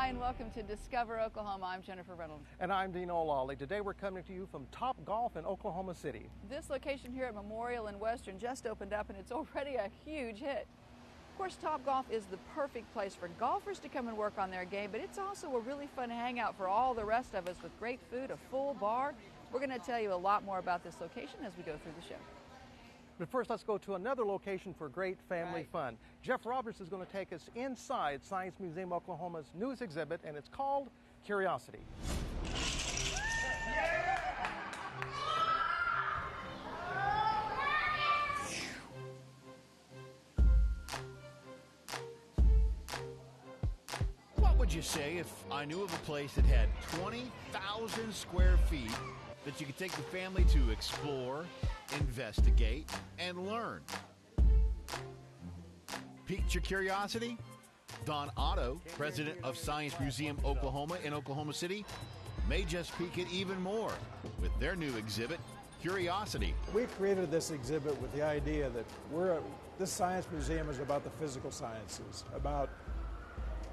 Hi, and welcome to Discover Oklahoma. I'm Jennifer Reynolds. And I'm Dean O'Lawley. Today we're coming to you from Top Golf in Oklahoma City. This location here at Memorial and Western just opened up, and it's already a huge hit. Of course, Top Golf is the perfect place for golfers to come and work on their game, but it's also a really fun hangout for all the rest of us with great food, a full bar. We're going to tell you a lot more about this location as we go through the show. But first, let's go to another location for great family fun. Jeff Roberts is going to take us inside Science Museum Oklahoma's newest exhibit, and it's called Curiosity. What would you say if I knew of a place that had 20,000 square feet that you could take the family to explore, investigate, and learn? Piqued your curiosity? Don Otto, president of Science Museum Oklahoma in Oklahoma City, may just pique it even more with their new exhibit, Curiosity. We created this exhibit with the idea that this science museum is about the physical sciences, about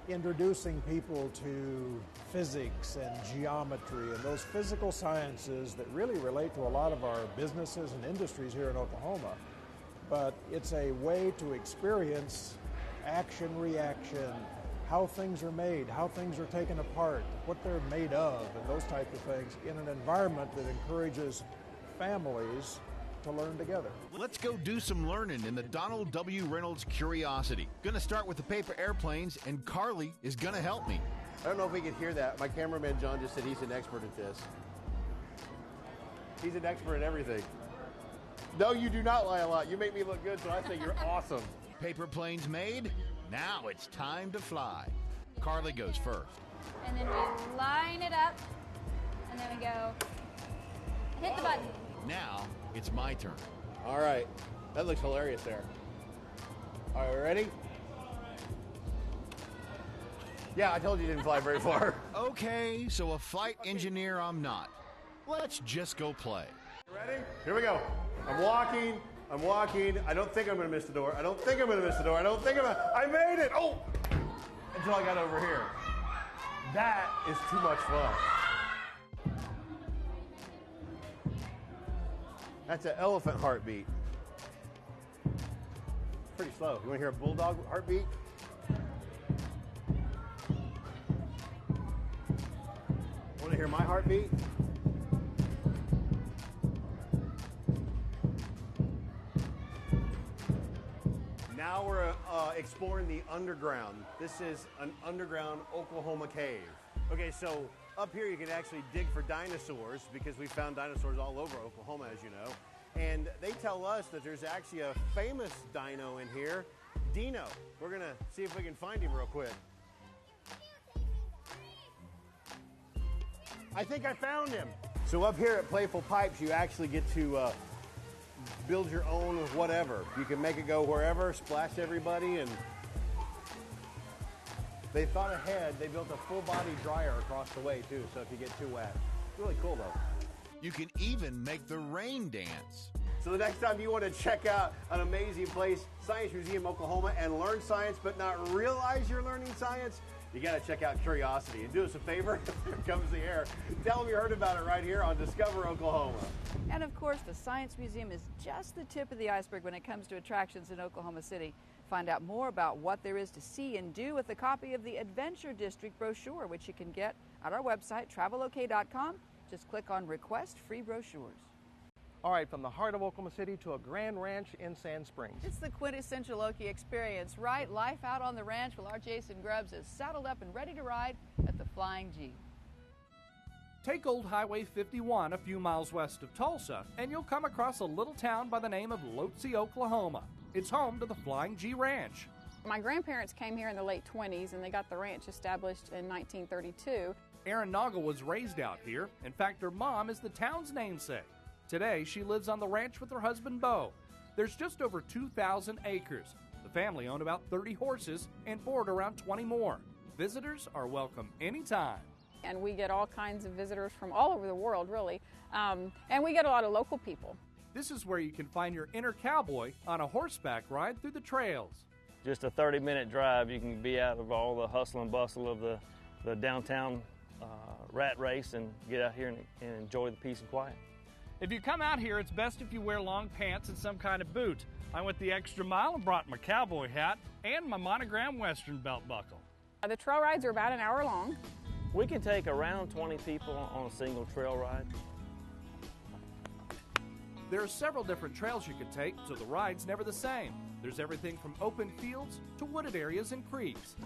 introducing people to physics and geometry and those physical sciences that really relate to a lot of our businesses and industries here in Oklahoma. But it's a way to experience action, reaction, how things are made, how things are taken apart, what they're made of, and those types of things in an environment that encourages families to learn together. Let's go do some learning in the Donald W. Reynolds Curiosity. Gonna start with the paper airplanes, and Carly is gonna help me. I don't know if we could hear that. My cameraman John just said he's an expert at this. He's an expert at everything. No, you do not lie a lot. You make me look good, so I say you're awesome. Paper planes made, now it's time to fly. Carly goes first. And then we line it up, and then we go, hit the button. Now it's my turn. All right. That looks hilarious there. All right, ready? Yeah, I told you didn't fly very far. Okay, so a flight engineer I'm not. Let's just go play. You ready? Here we go. I'm walking. I don't think I'm going to miss the door. I made it. Oh! Until I got over here. That is too much fun. That's an elephant heartbeat. Pretty slow. You want to hear a bulldog heartbeat? Want to hear my heartbeat? Now we're exploring the underground. This is an underground Oklahoma cave. Okay, so up here you can actually dig for dinosaurs because we found dinosaurs all over Oklahoma, as you know. And they tell us that there's actually a famous dino in here, Dino. We're gonna see if we can find him real quick. I think I found him. So up here at Playful Pipes, you actually get to build your own whatever. You can make it go wherever, splash everybody, and they thought ahead. They built a full-body dryer across the way, too, so if you get too wet. It's really cool, though. You can even make the rain dance. So the next time you want to check out an amazing place, Science Museum Oklahoma, and learn science but not realize you're learning science, you got to check out Curiosity. And do us a favor, here comes the air. Tell them you heard about it right here on Discover Oklahoma. And of course, the Science Museum is just the tip of the iceberg when it comes to attractions in Oklahoma City. Find out more about what there is to see and do with a copy of the Adventure District brochure, which you can get at our website, travelok.com. Just click on Request Free Brochures. All right, from the heart of Oklahoma City to a grand ranch in Sand Springs. It's the quintessential Okie experience, right? Life out on the ranch while our Jason Grubbs is saddled up and ready to ride at the Flying G. Take Old Highway 51 a few miles west of Tulsa, and you'll come across a little town by the name of Lotse, Oklahoma. It's home to the Flying G Ranch. My grandparents came here in the late 20s, and they got the ranch established in 1932. Erin Noggle was raised out here. In fact, her mom is the town's namesake. Today, she lives on the ranch with her husband, Bo. There's just over 2,000 acres. The family own about 30 horses and board around 20 more. Visitors are welcome anytime. And we get all kinds of visitors from all over the world, really. And we get a lot of local people. This is where you can find your inner cowboy on a horseback ride through the trails. Just a 30-minute drive, you can be out of all the hustle and bustle of the the downtown rat race and get out here and enjoy the peace and quiet. If you come out here, it's best if you wear long pants and some kind of boot. I went the extra mile and brought my cowboy hat and my monogram Western belt buckle. The trail rides are about an hour long. We can take around 20 people on a single trail ride. There are several different trails you can take, so the ride's never the same. There's everything from open fields to wooded areas and creeks.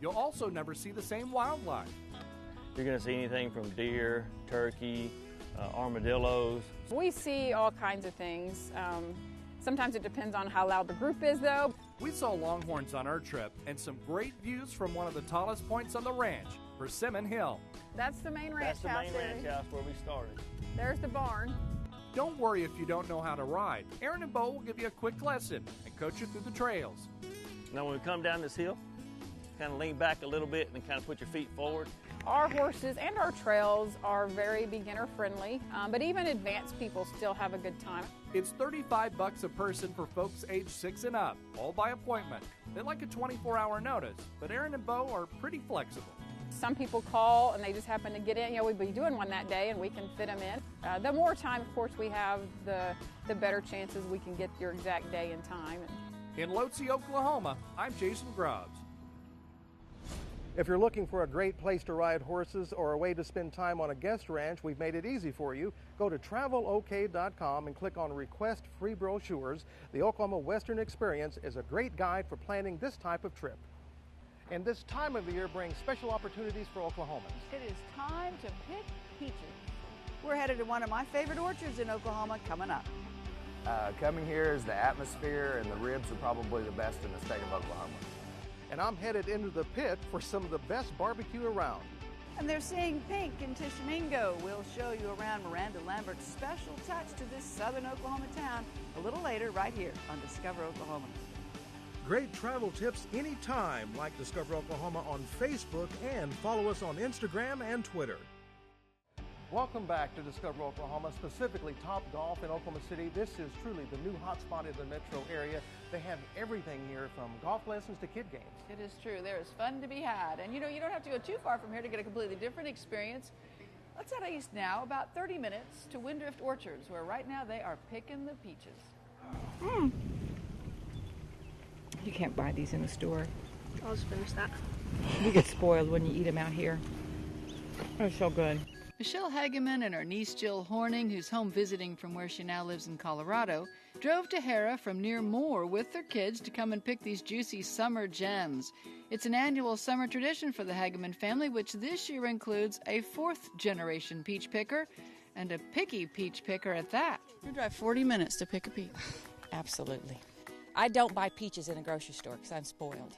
You'll also never see the same wildlife. You're going to see anything from deer, turkey, armadillos. We see all kinds of things. Sometimes it depends on how loud the group is, though. We saw longhorns on our trip and some great views from one of the tallest points on the ranch, Persimmon Hill. That's the main ranch house. That's the main ranch house where we started. There's the barn. Don't worry if you don't know how to ride. Aaron and Bo will give you a quick lesson and coach you through the trails. Now when we come down this hill, kind of lean back a little bit and then kind of put your feet forward. Our horses and our trails are very beginner friendly, but even advanced people still have a good time. It's $35 a person for folks age 6 and up, all by appointment. They like a 24-hour notice, but Aaron and Bo are pretty flexible. Some people call and they just happen to get in. We'll be doing one that day and we can fit them in. The more time, of course, we have, the better chances we can get your exact day and time. In Lotse, Oklahoma, I'm Jason Grubbs. If you're looking for a great place to ride horses or a way to spend time on a guest ranch, we've made it easy for you. Go to travelok.com and click on Request Free Brochures. The Oklahoma Western Experience is a great guide for planning this type of trip. And this time of the year brings special opportunities for Oklahomans. It is time to pick peaches. We're headed to one of my favorite orchards in Oklahoma coming up. Coming here is the atmosphere, and the ribs are probably the best in the state of Oklahoma. And I'm headed into the pit for some of the best barbecue around. And they're seeing pink in Tishomingo. We'll show you around Miranda Lambert's special touch to this southern Oklahoma town a little later right here on Discover Oklahoma. Great travel tips anytime, like Discover Oklahoma on Facebook and follow us on Instagram and Twitter. Welcome back to Discover Oklahoma, specifically Top Golf in Oklahoma City. This is truly the new hotspot in the metro area. They have everything here from golf lessons to kid games. It is true. There is fun to be had. And you don't have to go too far from here to get a completely different experience. Let's head east now, about 30 minutes, to Windrift Orchards, where right now they are picking the peaches. You can't buy these in the store. I'll just finish that. You get spoiled when you eat them out here. They're so good. Michelle Hageman and her niece Jill Horning, who's home visiting from where she now lives in Colorado, drove to Harrah from near Moore with their kids to come and pick these juicy summer gems. It's an annual summer tradition for the Hageman family, which this year includes a 4th-generation peach picker and a picky peach picker at that. You drive 40 minutes to pick a peach. Absolutely. I don't buy peaches in a grocery store because I'm spoiled.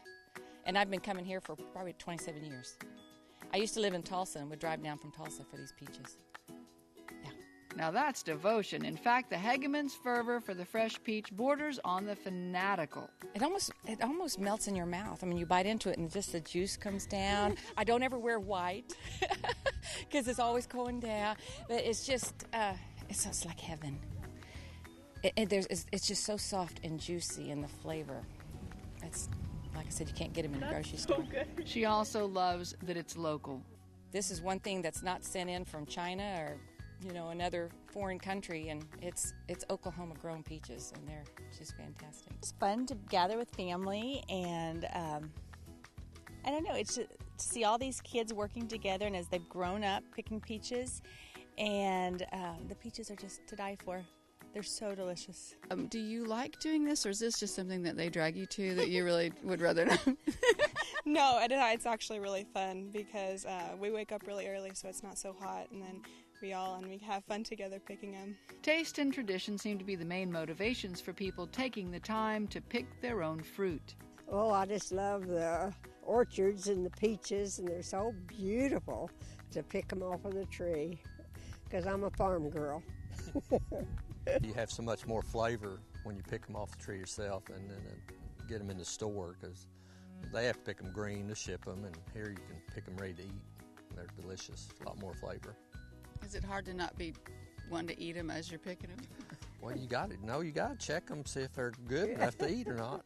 And I've been coming here for probably 27 years. I used to live in Tulsa and would drive down from Tulsa for these peaches. Yeah. Now that's devotion. In fact, the Hageman's fervor for the fresh peach borders on the fanatical. It almost melts in your mouth. I mean, you bite into it and just the juice comes down. I don't ever wear white because it's always going down. But it's just, it's like heaven. It's just so soft and juicy in the flavor. It's, like I said, you can't get them in a grocery store. Good. She also loves that it's local. This is one thing that's not sent in from China or, another foreign country, and it's Oklahoma-grown peaches, and they're just fantastic. It's fun to gather with family, and I don't know, it's just to see all these kids working together, and as they've grown up picking peaches, and the peaches are just to die for. They're so delicious. Do you like doing this, or is this just something that they drag you to that you really would rather not? No, it's actually really fun because we wake up really early so it's not so hot, and then we have fun together picking them. Taste and tradition seem to be the main motivations for people taking the time to pick their own fruit. Oh, I just love the orchards and the peaches, and they're so beautiful to pick them off of the tree because I'm a farm girl. You have so much more flavor when you pick them off the tree yourself and then get them in the store because they have to pick them green to ship them, and here you can pick them ready to eat. They're delicious, a lot more flavor. Is it hard to not be one to eat them as you're picking them? Well, you got to check them, see if they're good enough to eat or not.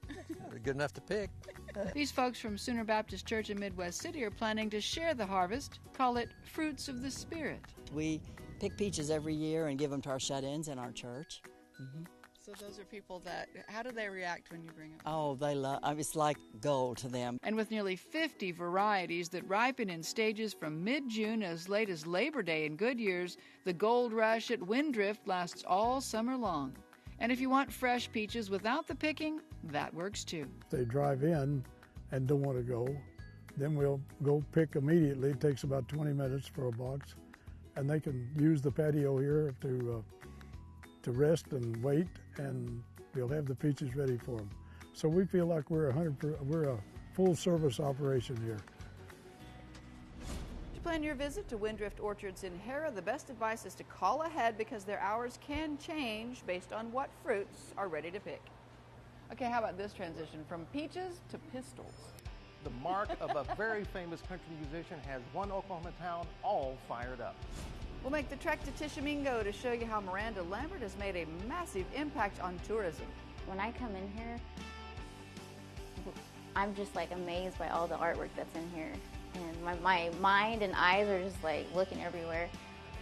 They're good enough to pick. These folks from Sooner Baptist Church in Midwest City are planning to share the harvest, call it Fruits of the Spirit. We pick peaches every year and give them to our shut-ins in our church. Mm-hmm. So those are people that, how do they react when you bring them? Oh, they love, it's like gold to them. And with nearly 50 varieties that ripen in stages from mid-June as late as Labor Day in good years, the gold rush at Windrift lasts all summer long. And if you want fresh peaches without the picking, that works too. If they drive in and don't want to go, then we'll go pick immediately. It takes about 20 minutes for a box. And they can use the patio here to rest and wait, and we'll have the peaches ready for them. So we feel like we're a full-service operation here. To plan your visit to Windrift Orchards in Harrah, the best advice is to call ahead because their hours can change based on what fruits are ready to pick. Okay, how about this transition from peaches to pistols? The mark of a very famous country musician has one Oklahoma town all fired up. We'll make the trek to Tishomingo to show you how Miranda Lambert has made a massive impact on tourism. When I come in here, I'm just like amazed by all the artwork that's in here. And my mind and eyes are just like looking everywhere.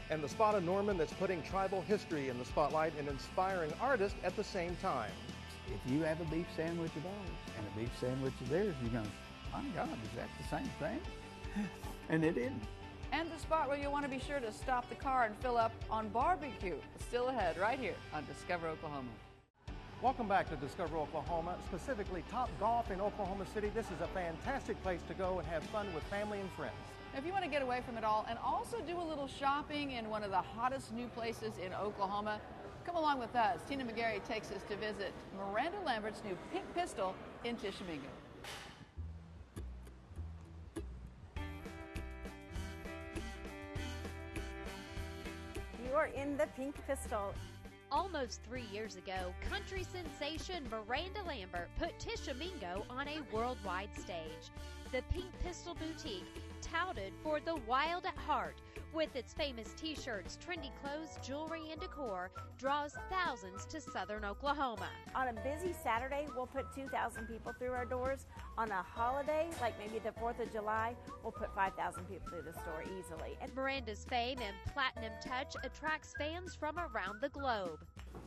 And the spot of Norman that's putting tribal history in the spotlight and inspiring artists at the same time. If you have a beef sandwich of ours and a beef sandwich of theirs, you're going, my God, is that the same thing? And it isn't. And the spot where you'll want to be sure to stop the car and fill up on barbecue. Still ahead right here on Discover Oklahoma. Welcome back to Discover Oklahoma, specifically Top Golf in Oklahoma City. This is a fantastic place to go and have fun with family and friends. If you want to get away from it all and also do a little shopping in one of the hottest new places in Oklahoma, come along with us. Tina McGarry takes us to visit Miranda Lambert's new Pink Pistol in Tishomingo. You are in the Pink Pistol. Almost 3 years ago, country sensation Miranda Lambert put Tishomingo on a worldwide stage. The Pink Pistol Boutique, touted for the wild at heart, with its famous t-shirts, trendy clothes, jewelry, and decor, draws thousands to southern Oklahoma. On a busy Saturday, we'll put 2,000 people through our doors. On a holiday, like maybe the 4th of July, we'll put 5,000 people through the store easily. And Miranda's fame and platinum touch attracts fans from around the globe.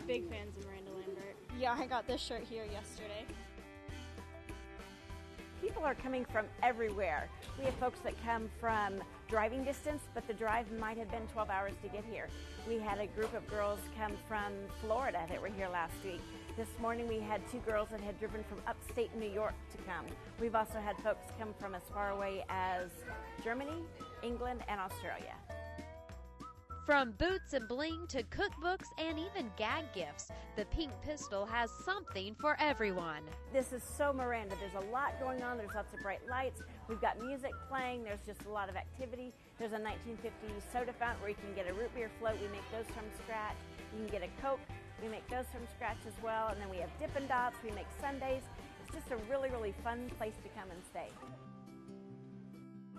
Big fans of Miranda Lambert. Yeah, I got this shirt here yesterday. People are coming from everywhere. We have folks that come from driving distance, but the drive might have been 12 hours to get here. We had a group of girls come from Florida that were here last week. This morning we had 2 girls that had driven from upstate New York to come. We've also had folks come from as far away as Germany, England, and Australia. From boots and bling to cookbooks and even gag gifts, the Pink Pistol has something for everyone. This is so Miranda. There's a lot going on. There's lots of bright lights. We've got music playing. There's just a lot of activity. There's a 1950s soda fountain where you can get a root beer float. We make those from scratch. You can get a Coke. We make those from scratch as well. And then we have Dippin' Dots. We make sundaes. It's just a really, really fun place to come and stay.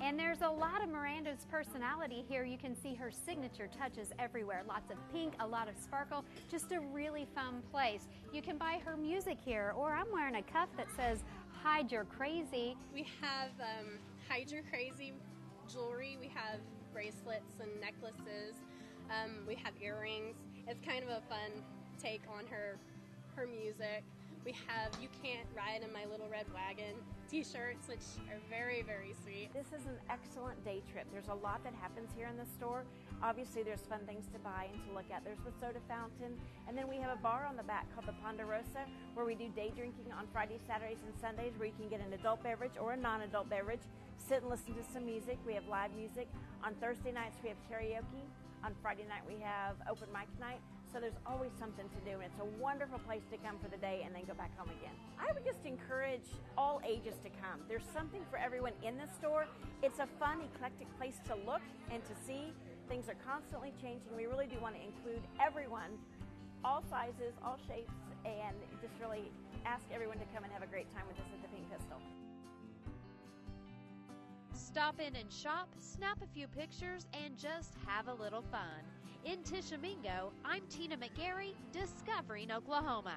And there's a lot of Miranda's personality here. You can see her signature touches everywhere. Lots of pink, a lot of sparkle, just a really fun place. You can buy her music here, or I'm wearing a cuff that says, Hide Your Crazy. We have Hide Your Crazy jewelry. We have bracelets and necklaces. We have earrings. It's kind of a fun take on her music. We have You Can't Ride in My Little Red Wagon t-shirts, which are very, very sweet. This is an excellent day trip. There's a lot that happens here in the store. Obviously, there's fun things to buy and to look at. There's the soda fountain, and then we have a bar on the back called the Ponderosa, where we do day drinking on Fridays, Saturdays, and Sundays, where you can get an adult beverage or a non-adult beverage, sit and listen to some music. We have live music. On Thursday nights, we have karaoke. On Friday night, we have open mic night. So there's always something to do, and it's a wonderful place to come for the day and then go back home again. I would just encourage all ages to come. There's something for everyone in this store. It's a fun, eclectic place to look and to see. Things are constantly changing. We really do want to include everyone, all sizes, all shapes, and just really ask everyone to come and have a great time with us at the Pink Pistol. Stop in and shop, snap a few pictures, and just have a little fun. In Tishomingo, I'm Tina McGarry, discovering Oklahoma.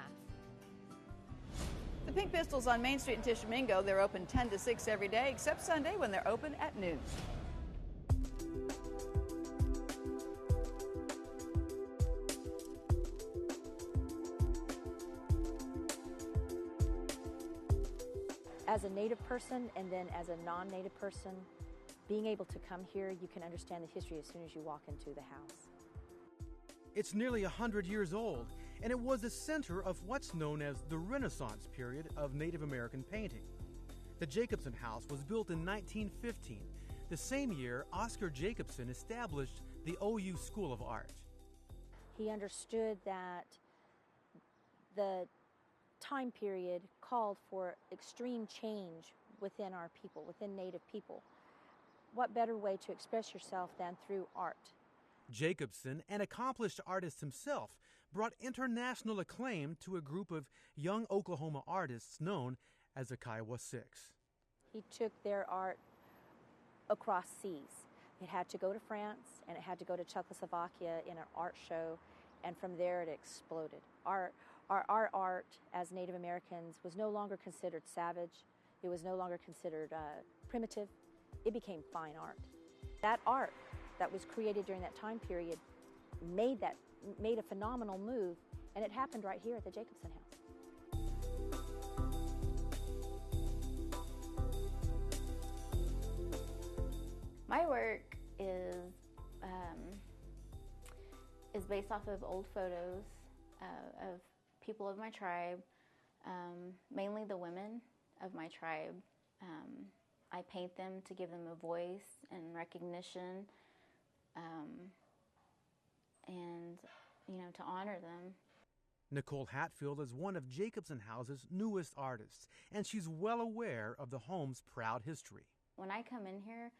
The Pink Pistols on Main Street in Tishomingo, they're open 10 to 6 every day, except Sunday when they're open at noon. As a Native person and then as a non-Native person, being able to come here, you can understand the history as soon as you walk into the house. It's nearly 100 years old, and it was the center of what's known as the Renaissance period of Native American painting. The Jacobson House was built in 1915, the same year Oscar Jacobson established the OU School of Art. He understood that the time period called for extreme change within our people, within Native people. What better way to express yourself than through art? Jacobson, an accomplished artist himself, brought international acclaim to a group of young Oklahoma artists known as the Kiowa Six. He took their art across seas. It had to go to France, and it had to go to Czechoslovakia in an art show, and from there it exploded. Our art as Native Americans was no longer considered savage. It was no longer considered primitive. It became fine art. That art that was created during that time period made a phenomenal move, and it happened right here at the Jacobson House. My work is based off of old photos of people of my tribe, mainly the women of my tribe. I paint them to give them a voice and recognition, and to honor them. Nicole Hatfield is one of Jacobson House's newest artists, and she's well aware of the home's proud history. When I come in here,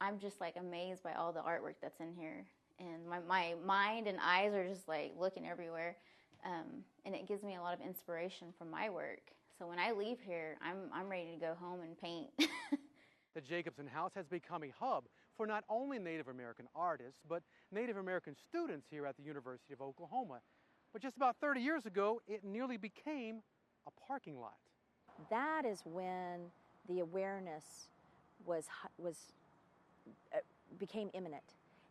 I'm just like amazed by all the artwork that's in here. And my mind and eyes are just like looking everywhere. And it gives me a lot of inspiration from my work. So when I leave here, I'm ready to go home and paint. The Jacobson House has become a hub for not only Native American artists, but Native American students here at the University of Oklahoma. But just about 30 years ago, it nearly became a parking lot. That is when the awareness became imminent.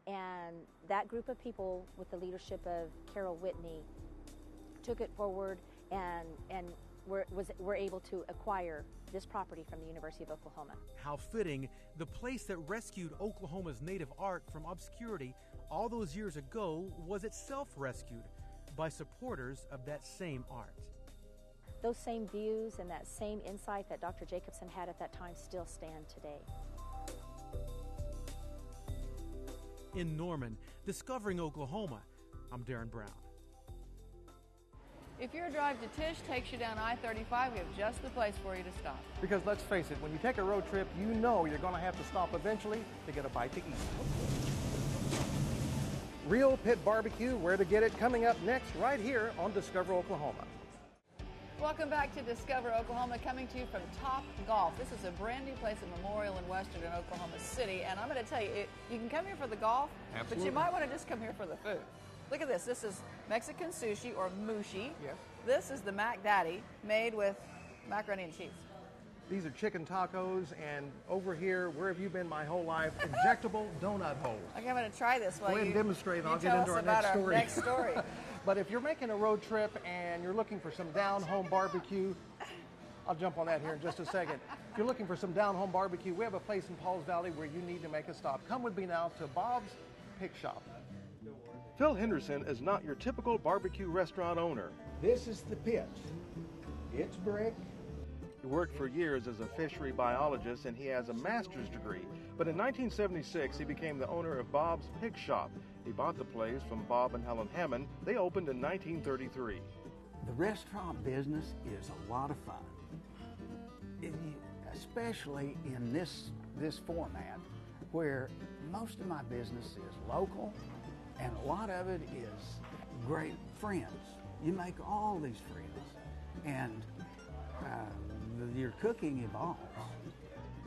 And that group of people, with the leadership of Carol Whitney, took it forward and were able to acquire this property from the University of Oklahoma. How fitting, the place that rescued Oklahoma's native art from obscurity all those years ago was itself rescued by supporters of that same art. Those same views and that same insight that Dr. Jacobson had at that time still stand today. In Norman, discovering Oklahoma, I'm Darren Brown. If your drive to Tish takes you down I-35, we have just the place for you to stop. Because let's face it, when you take a road trip, you know you're going to have to stop eventually to get a bite to eat. Real Pit Barbecue, where to get it, coming up next right here on Discover Oklahoma. Welcome back to Discover Oklahoma, coming to you from Top Golf. This is a brand new place in Memorial and Western in Oklahoma City, and I'm going to tell you, you can come here for the golf, but you might want to just come here for the food. Look at this. This is Mexican sushi, or mushi. Yes. This is the Mac Daddy, made with macaroni and cheese. These are chicken tacos, and over here, where have you been my whole life? Injectable donut holes. Okay, I'm going to try this while Go ahead and demonstrate, and I'll get into our next story. Story. But if you're making a road trip and you're looking for some down-home barbecue, I'll jump on that here in just a second. If you're looking for some down-home barbecue, we have a place in Pauls Valley where you need to make a stop. Come with me now to Bob's Pick Shop. Phil Henderson is not your typical barbecue restaurant owner. This is the pit. It's brick. He worked for years as a fishery biologist, and he has a master's degree. But in 1976, he became the owner of Bob's Pig Shop. He bought the place from Bob and Helen Hammond. They opened in 1933. The restaurant business is a lot of fun, especially in this format, where most of my business is local, and a lot of it is great friends. You make all these friends, and your cooking evolves.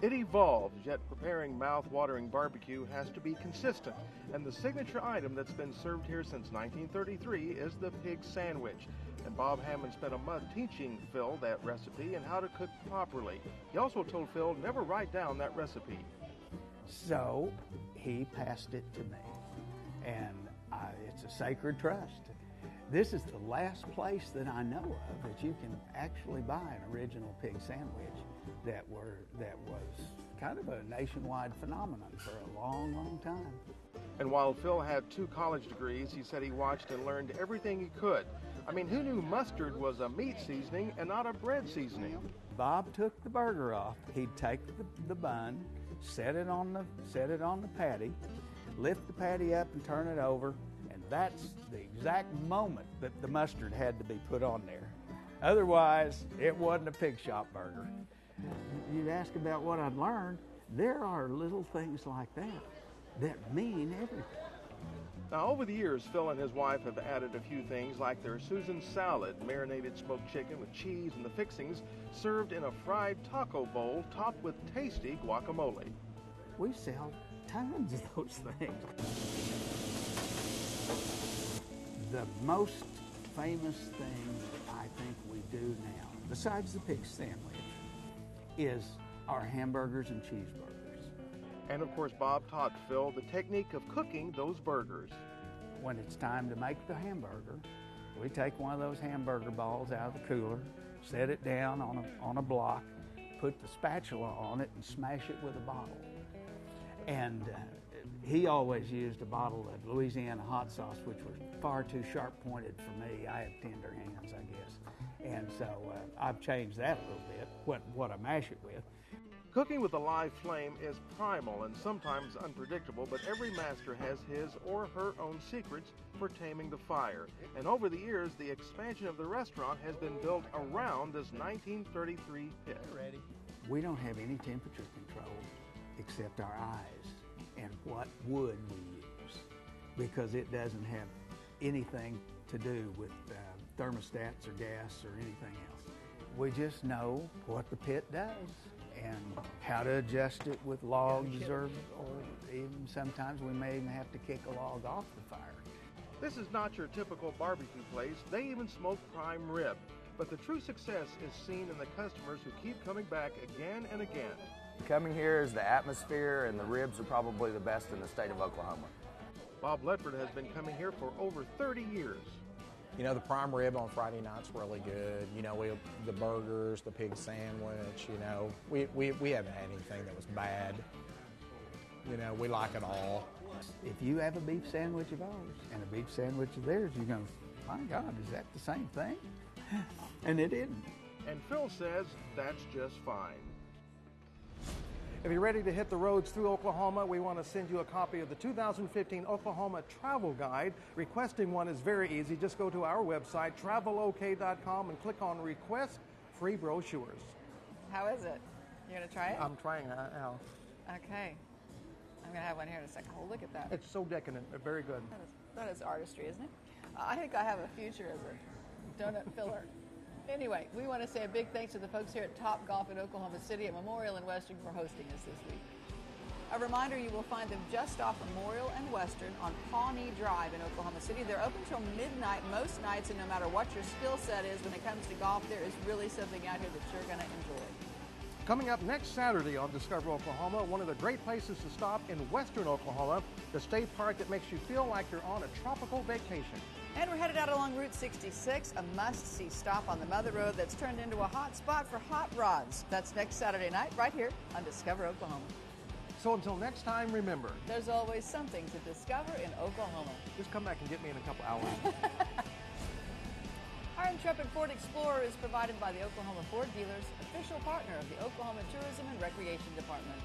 It evolves, yet preparing mouth-watering barbecue has to be consistent, and the signature item that's been served here since 1933 is the pig sandwich. And Bob Hammond spent a month teaching Phil that recipe and how to cook properly. He also told Phil never write down that recipe. So he passed it to me, and it's a sacred trust. This is the last place that I know of that you can actually buy an original pig sandwich that was kind of a nationwide phenomenon for a long, long time. And while Phil had 2 college degrees, he said he watched and learned everything he could. I mean, who knew mustard was a meat seasoning and not a bread seasoning? Bob took the burger off. He'd take the bun, set it on the patty, lift the patty up and turn it over, and that's the exact moment that the mustard had to be put on there. Otherwise, it wasn't a pig shop burger. You'd ask about what I'd learned. There are little things like that mean everything. Now, over the years, Phil and his wife have added a few things like their Susan salad, marinated smoked chicken with cheese and the fixings, served in a fried taco bowl topped with tasty guacamole. We sell tons of those things. The most famous thing that I think we do now, besides the pig sandwich, is our hamburgers and cheeseburgers. And of course, Bob taught Phil the technique of cooking those burgers. When it's time to make the hamburger, we take one of those hamburger balls out of the cooler, set it down on a block, put the spatula on it, and smash it with a bottle. And he always used a bottle of Louisiana hot sauce, which was far too sharp-pointed for me. I have tender hands, I guess. And so I've changed that a little bit, what I mash it with. Cooking with a live flame is primal and sometimes unpredictable, but every master has his or her own secrets for taming the fire. And over the years, the expansion of the restaurant has been built around this 1933 pit. We don't have any temperature control except our eyes and what wood we use, because it doesn't have anything to do with thermostats or gas or anything else. We just know what the pit does and how to adjust it with logs, or even sometimes we may even have to kick a log off the fire. This is not your typical barbecue place. They even smoke prime rib. But the true success is seen in the customers who keep coming back again and again. Coming here is the atmosphere, and the ribs are probably the best in the state of Oklahoma. Bob Ledford has been coming here for over 30 years. You know, the prime rib on Friday night's really good. You know, the burgers, the pig sandwich, you know. We haven't had anything that was bad. You know, we like it all. If you have a beef sandwich of ours and a beef sandwich of theirs, you're going, my God, is that the same thing? And it isn't. And Phil says that's just fine. If you're ready to hit the roads through Oklahoma, we want to send you a copy of the 2015 Oklahoma Travel Guide. Requesting one is very easy. Just go to our website, travelok.com, and click on Request Free Brochures. How is it? You going to try it? I'm trying it now. Okay. I'm going to have one here in a second. Oh, look at that. It's so decadent. Very good. That is artistry, isn't it? I think I have a future as a donut filler. Anyway, we want to say a big thanks to the folks here at Top Golf in Oklahoma City at Memorial and Western for hosting us this week. A reminder, you will find them just off Memorial and Western on Pawnee Drive in Oklahoma City. They're open till midnight most nights, and no matter what your skill set is when it comes to golf, there is really something out here that you're going to enjoy. Coming up next Saturday on Discover Oklahoma, one of the great places to stop in Western Oklahoma, the state park that makes you feel like you're on a tropical vacation. And we're headed out along Route 66, a must-see stop on the Mother Road that's turned into a hot spot for hot rods. That's next Saturday night right here on Discover Oklahoma. So until next time, remember, there's always something to discover in Oklahoma. Just come back and get me in a couple hours. Our intrepid Ford Explorer is provided by the Oklahoma Ford Dealers, official partner of the Oklahoma Tourism and Recreation Department.